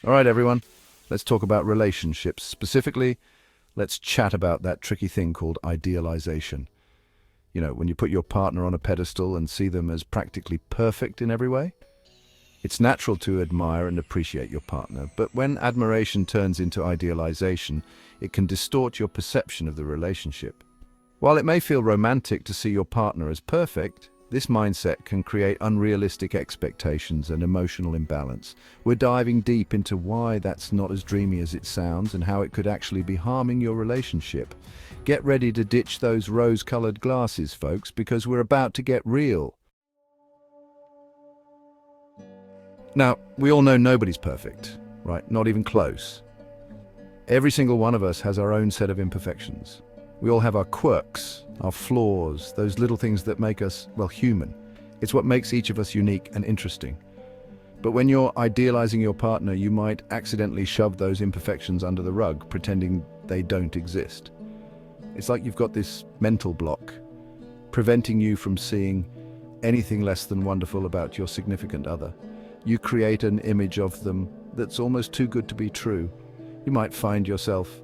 All right, everyone, let's talk about relationships. Specifically, let's chat about that tricky thing called idealization. You know, when you put your partner on a pedestal and see them as practically perfect in every way. It's natural to admire and appreciate your partner, but when admiration turns into idealization, it can distort your perception of the relationship. While it may feel romantic to see your partner as perfect, this mindset can create unrealistic expectations and emotional imbalance. We're diving deep into why that's not as dreamy as it sounds and how it could actually be harming your relationship. Get ready to ditch those rose-colored glasses, folks, because we're about to get real. Now, we all know nobody's perfect, right? Not even close. Every single one of us has our own set of imperfections. We all have our quirks, our flaws, those little things that make us, well, human. It's what makes each of us unique and interesting. But when you're idealizing your partner, you might accidentally shove those imperfections under the rug, pretending they don't exist. It's like you've got this mental block, preventing you from seeing anything less than wonderful about your significant other. You create an image of them that's almost too good to be true. You might find yourself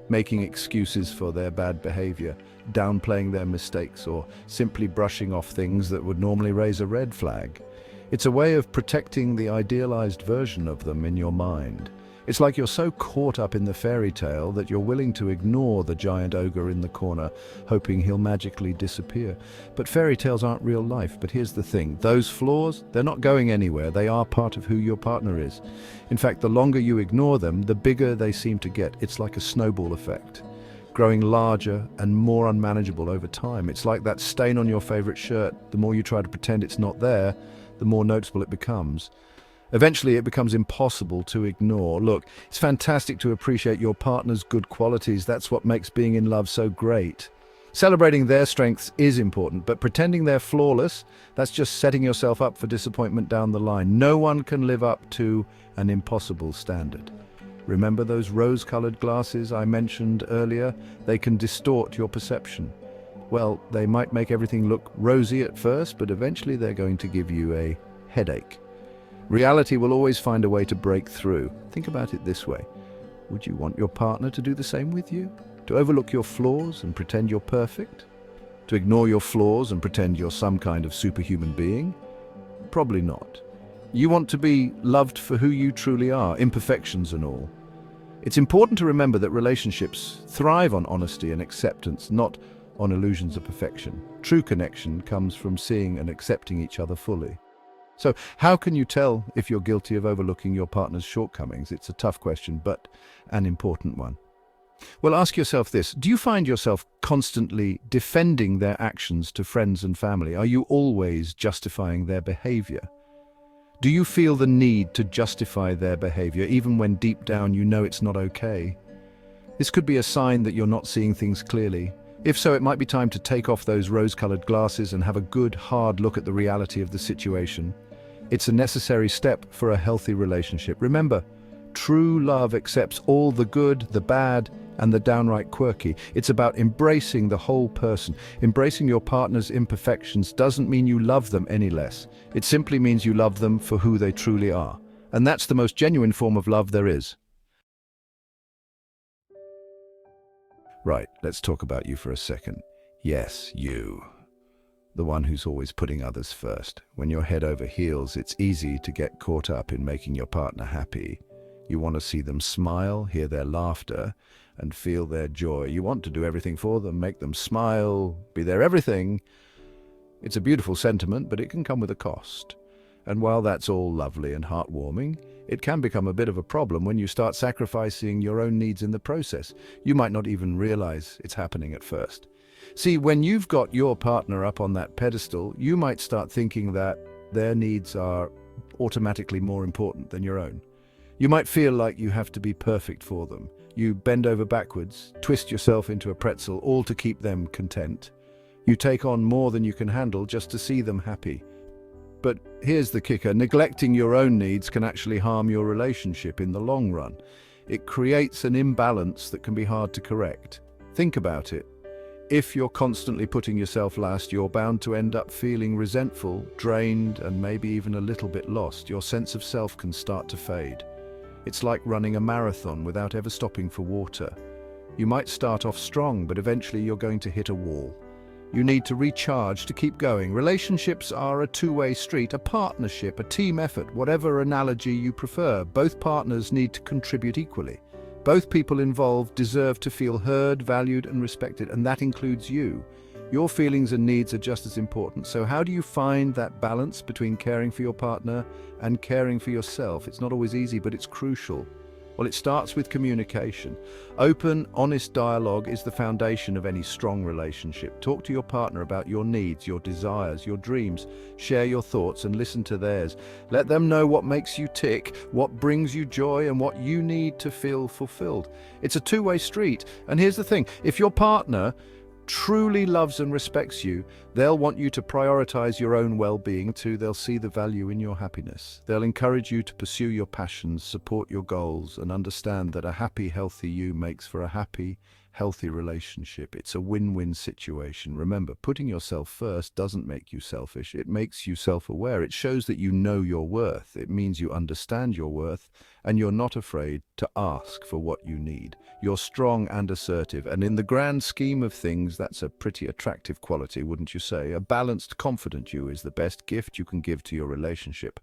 making excuses for their bad behavior, downplaying their mistakes, or simply brushing off things that would normally raise a red flag. It's a way of protecting the idealized version of them in your mind. It's like you're so caught up in the fairy tale that you're willing to ignore the giant ogre in the corner, hoping he'll magically disappear. But fairy tales aren't real life. But here's the thing, those flaws, they're not going anywhere. They are part of who your partner is. In fact, the longer you ignore them, the bigger they seem to get. It's like a snowball effect, growing larger and more unmanageable over time. It's like that stain on your favorite shirt. The more you try to pretend it's not there, the more noticeable it becomes. Eventually, it becomes impossible to ignore. Look, it's fantastic to appreciate your partner's good qualities. That's what makes being in love so great. Celebrating their strengths is important, but pretending they're flawless, that's just setting yourself up for disappointment down the line. No one can live up to an impossible standard. Remember those rose-colored glasses I mentioned earlier? They can distort your perception. Well, they might make everything look rosy at first, but eventually they're going to give you a headache. Reality will always find a way to break through. Think about it this way. Would you want your partner to do the same with you? To overlook your flaws and pretend you're perfect? To ignore your flaws and pretend you're some kind of superhuman being? Probably not. You want to be loved for who you truly are, imperfections and all. It's important to remember that relationships thrive on honesty and acceptance, not on illusions of perfection. True connection comes from seeing and accepting each other fully. So how can you tell if you're guilty of overlooking your partner's shortcomings? It's a tough question, but an important one. Well, ask yourself this. Do you find yourself constantly defending their actions to friends and family? Are you always justifying their behavior? Do you feel the need to justify their behavior, even when deep down you know it's not okay? This could be a sign that you're not seeing things clearly. If so, it might be time to take off those rose-colored glasses and have a good, hard look at the reality of the situation. It's a necessary step for a healthy relationship. Remember, true love accepts all the good, the bad, and the downright quirky. It's about embracing the whole person. Embracing your partner's imperfections doesn't mean you love them any less. It simply means you love them for who they truly are. And that's the most genuine form of love there is. Right, let's talk about you for a second. Yes, you. The one who's always putting others first. When you're head over heels, it's easy to get caught up in making your partner happy. You want to see them smile, hear their laughter, and feel their joy. You want to do everything for them, make them smile, be their everything. It's a beautiful sentiment, but it can come with a cost. And while that's all lovely and heartwarming, it can become a bit of a problem when you start sacrificing your own needs in the process. You might not even realize it's happening at first. See, when you've got your partner up on that pedestal, you might start thinking that their needs are automatically more important than your own. You might feel like you have to be perfect for them. You bend over backwards, twist yourself into a pretzel, all to keep them content. You take on more than you can handle just to see them happy. But here's the kicker, neglecting your own needs can actually harm your relationship in the long run. It creates an imbalance that can be hard to correct. Think about it. If you're constantly putting yourself last, you're bound to end up feeling resentful, drained, and maybe even a little bit lost. Your sense of self can start to fade. It's like running a marathon without ever stopping for water. You might start off strong, but eventually you're going to hit a wall. You need to recharge to keep going. Relationships are a two-way street, a partnership, a team effort, whatever analogy you prefer. Both partners need to contribute equally. Both people involved deserve to feel heard, valued, and respected, and that includes you. Your feelings and needs are just as important. So how do you find that balance between caring for your partner and caring for yourself? It's not always easy, but it's crucial. Well, it starts with communication. Open, honest dialogue is the foundation of any strong relationship. Talk to your partner about your needs, your desires, your dreams. Share your thoughts and listen to theirs. Let them know what makes you tick, what brings you joy, and what you need to feel fulfilled. It's a two-way street. And here's the thing, if your partner truly loves and respects you, they'll want you to prioritize your own well-being too. They'll see the value in your happiness. They'll encourage you to pursue your passions, support your goals, and understand that a happy, healthy you makes for a happy, healthy relationship. It's a win-win situation. Remember, putting yourself first doesn't make you selfish. It makes you self-aware. It shows that you know your worth. It means you understand your worth, and you're not afraid to ask for what you need. You're strong and assertive, and in the grand scheme of things, that's a pretty attractive quality, wouldn't you say? A balanced, confident you is the best gift you can give to your relationship.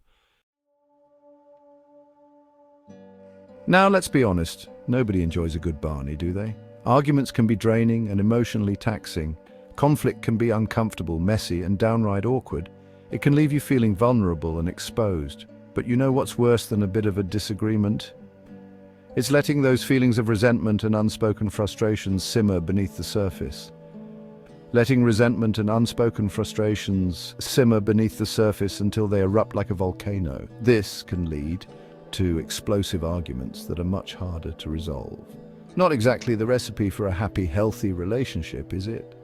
Now, let's be honest. Nobody enjoys a good Barney, do they? Arguments can be draining and emotionally taxing. Conflict can be uncomfortable, messy, and downright awkward. It can leave you feeling vulnerable and exposed. But you know what's worse than a bit of a disagreement? It's letting those feelings of resentment and unspoken frustrations simmer beneath the surface. Letting resentment and unspoken frustrations simmer beneath the surface until they erupt like a volcano. This can lead to explosive arguments that are much harder to resolve. Not exactly the recipe for a happy, healthy relationship, is it?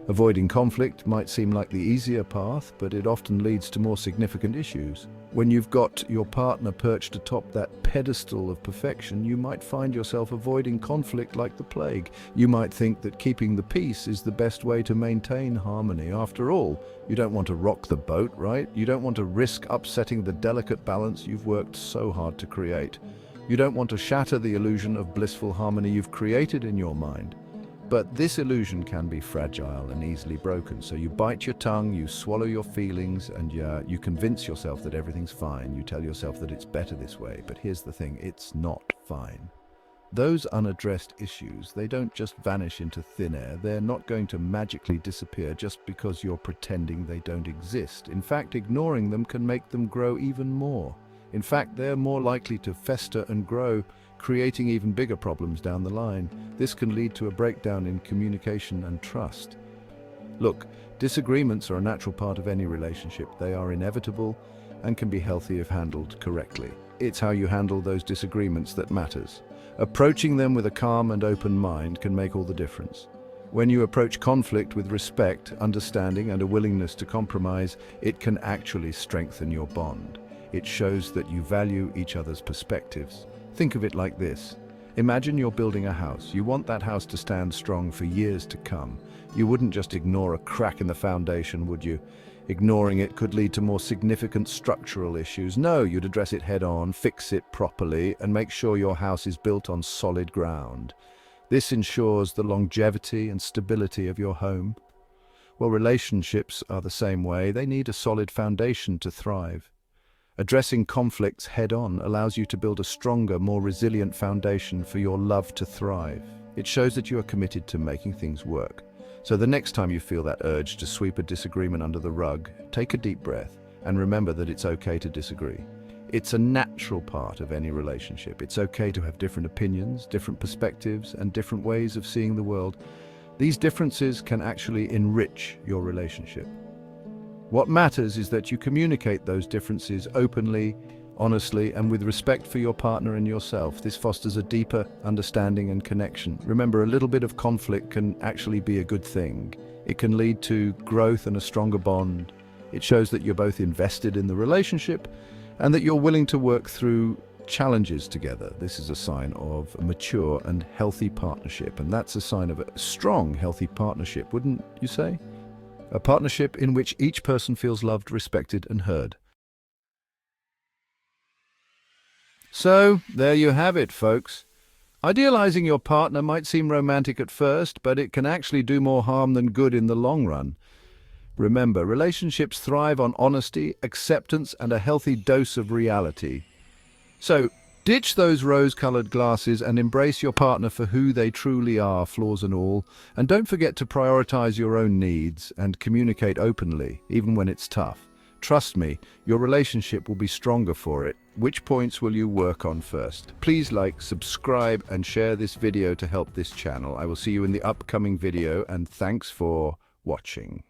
Avoiding conflict might seem like the easier path, but it often leads to more significant issues. When you've got your partner perched atop that pedestal of perfection, you might find yourself avoiding conflict like the plague. You might think that keeping the peace is the best way to maintain harmony. After all, you don't want to rock the boat, right? You don't want to risk upsetting the delicate balance you've worked so hard to create. You don't want to shatter the illusion of blissful harmony you've created in your mind. But this illusion can be fragile and easily broken, so you bite your tongue, you swallow your feelings, and you convince yourself that everything's fine. You tell yourself that it's better this way, but here's the thing, it's not fine. Those unaddressed issues, they don't just vanish into thin air. They're not going to magically disappear just because you're pretending they don't exist. In fact, ignoring them can make them grow even more. In fact, they're more likely to fester and grow, creating even bigger problems down the line. This can lead to a breakdown in communication and trust. Look, disagreements are a natural part of any relationship. They are inevitable and can be healthy if handled correctly. It's how you handle those disagreements that matters. Approaching them with a calm and open mind can make all the difference. When you approach conflict with respect, understanding, and a willingness to compromise, it can actually strengthen your bond. It shows that you value each other's perspectives. Think of it like this. Imagine you're building a house. You want that house to stand strong for years to come. You wouldn't just ignore a crack in the foundation, would you? Ignoring it could lead to more significant structural issues. No, you'd address it head on, fix it properly, and make sure your house is built on solid ground. This ensures the longevity and stability of your home. Well, relationships are the same way. They need a solid foundation to thrive. Addressing conflicts head-on allows you to build a stronger, more resilient foundation for your love to thrive. It shows that you are committed to making things work. So the next time you feel that urge to sweep a disagreement under the rug, take a deep breath and remember that it's okay to disagree. It's a natural part of any relationship. It's okay to have different opinions, different perspectives, and different ways of seeing the world. These differences can actually enrich your relationship. What matters is that you communicate those differences openly, honestly, and with respect for your partner and yourself. This fosters a deeper understanding and connection. Remember, a little bit of conflict can actually be a good thing. It can lead to growth and a stronger bond. It shows that you're both invested in the relationship and that you're willing to work through challenges together. This is a sign of a mature and healthy partnership, and that's a sign of a strong, healthy partnership, wouldn't you say? A partnership in which each person feels loved, respected, and heard. So, there you have it, folks. Idealizing your partner might seem romantic at first, but it can actually do more harm than good in the long run. Remember, relationships thrive on honesty, acceptance, and a healthy dose of reality. So, ditch those rose-colored glasses and embrace your partner for who they truly are, flaws and all. And don't forget to prioritize your own needs and communicate openly, even when it's tough. Trust me, your relationship will be stronger for it. Which points will you work on first? Please like, subscribe, and share this video to help this channel. I will see you in the upcoming video, and thanks for watching.